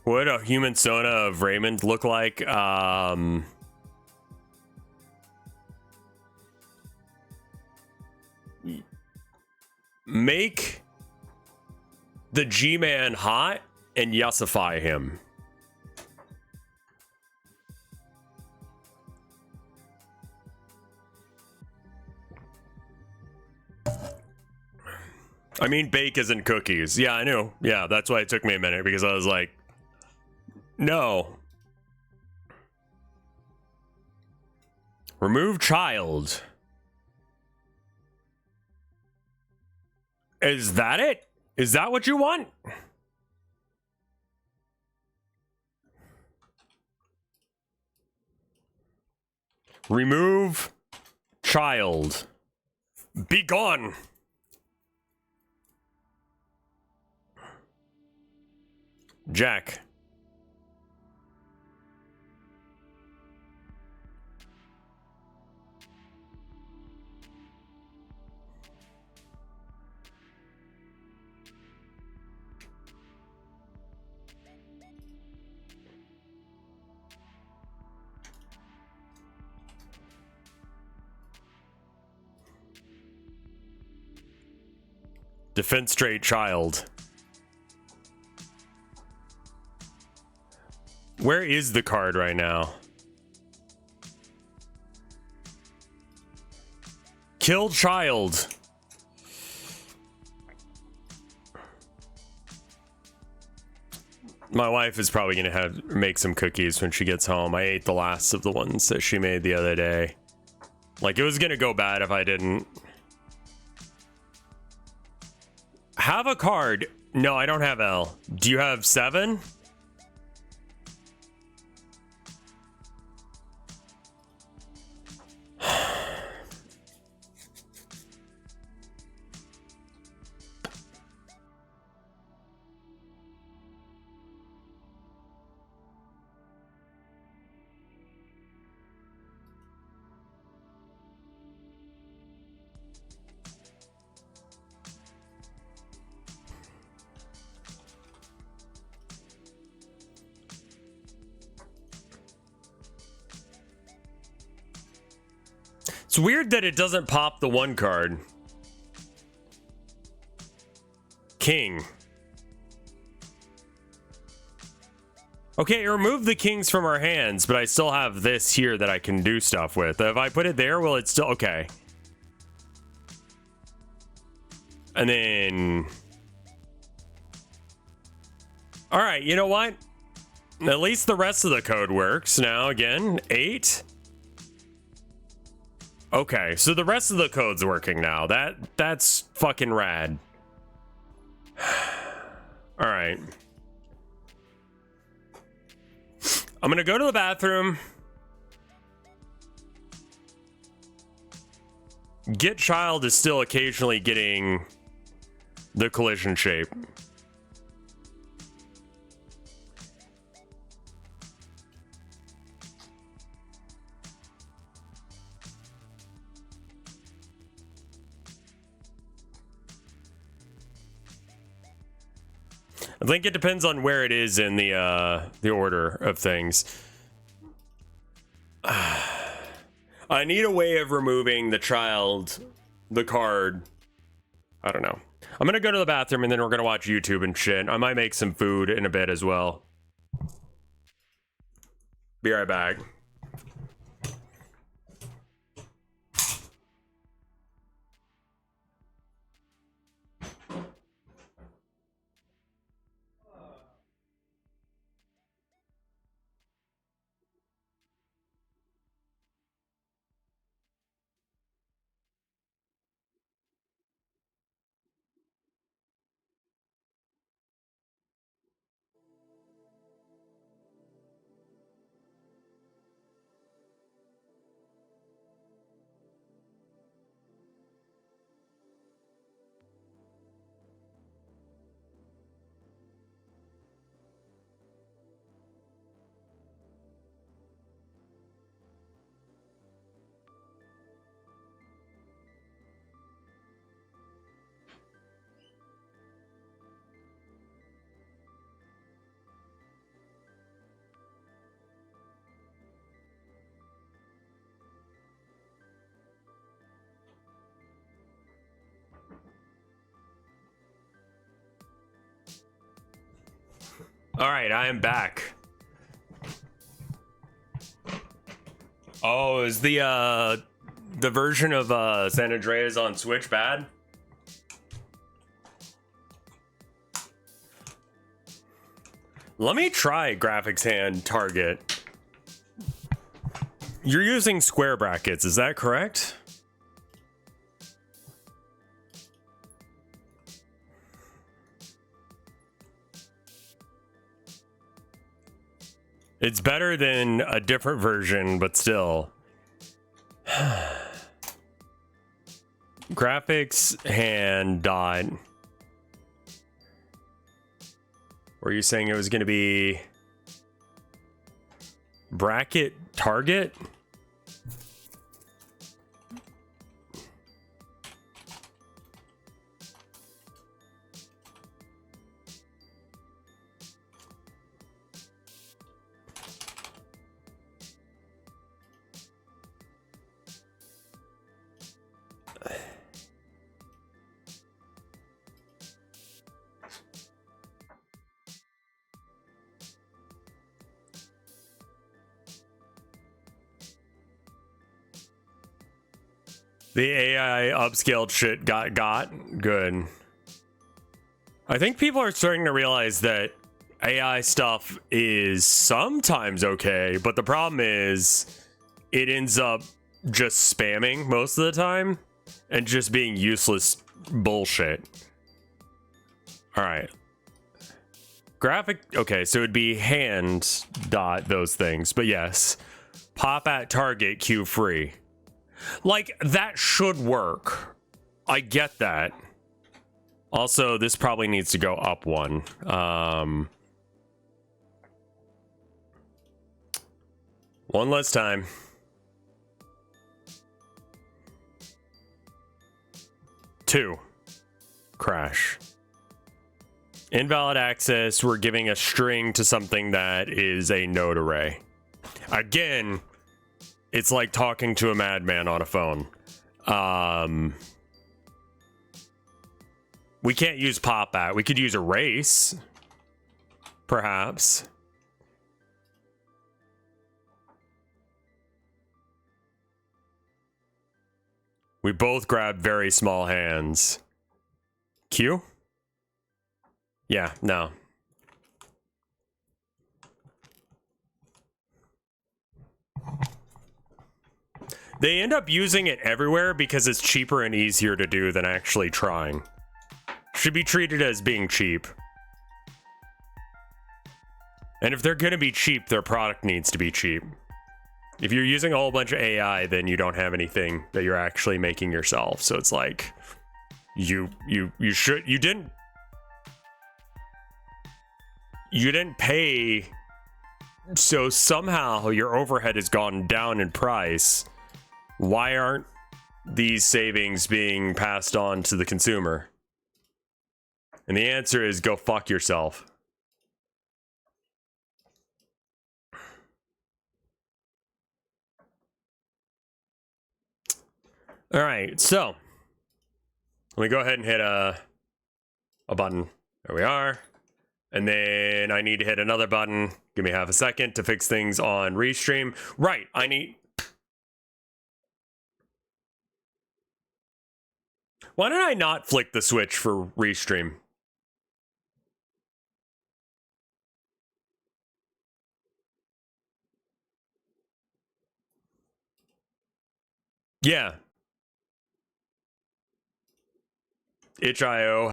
What would a human Sona of Raymond look like? Make the G-Man hot and yesify him. I mean, bake isn't cookies. Yeah, I knew. Yeah, that's why it took me a minute, because I was like, no. Remove child. Is that it? Is that what you want? Remove child. Be gone. Jack. Defense straight child. Where is the card right now? Kill child. My wife is probably gonna make some cookies when she gets home. I ate the last of the ones that she made the other day. Like, it was gonna go bad if I didn't. Have a card. No, I don't have L. Do you have 7? It's weird that it doesn't pop the one card. King. Okay, it removed the kings from our hands, but I still have this here that I can do stuff with. If I put it there, will it still... Okay. And then... Alright, you know what? At least the rest of the code works now. Again, 8. Okay, so the rest of the code's working now. That's fucking rad. All right. I'm gonna go to the bathroom. Get child is still occasionally getting the collision shape. I think it depends on where it is in the order of things. I need a way of removing the card. I don't know. I'm gonna go to the bathroom and then we're gonna watch YouTube and shit. I might make some food in a bit as well. Be right back. All right, I am back. Oh, is the version of San Andreas on Switch bad? Let me try graphics hand target. You're using square brackets, is that correct? It's better than a different version, but still. Graphics hand dot. Were you saying it was going to be bracket target? The AI upscaled shit got good. I think people are starting to realize that AI stuff is sometimes okay, but the problem is it ends up just spamming most of the time and just being useless bullshit. All right. Graphic, okay, so it'd be hand dot those things, but yes. Pop at target Q free. Like, that should work. I get that. Also, this probably needs to go up one. One less time. Two. Crash. Invalid access. We're giving a string to something that is a node array. Again, it's like talking to a madman on a phone. We can't use pop at. We could use erase, perhaps. We both grab very small hands. Q? Yeah, no. They end up using it everywhere because it's cheaper and easier to do than actually trying. Should be treated as being cheap. And if they're gonna be cheap, their product needs to be cheap. If you're using a whole bunch of AI, then you don't have anything that you're actually making yourself. So it's like, you didn't pay, so somehow your overhead has gone down in price. Why aren't these savings being passed on to the consumer? And the answer is go fuck yourself. All right, so let me go ahead and hit a button. There we are. And then I need to hit another button. Give me half a second to fix things on Restream. Right, I need... Why did I not flick the switch for Restream? Yeah. itch.io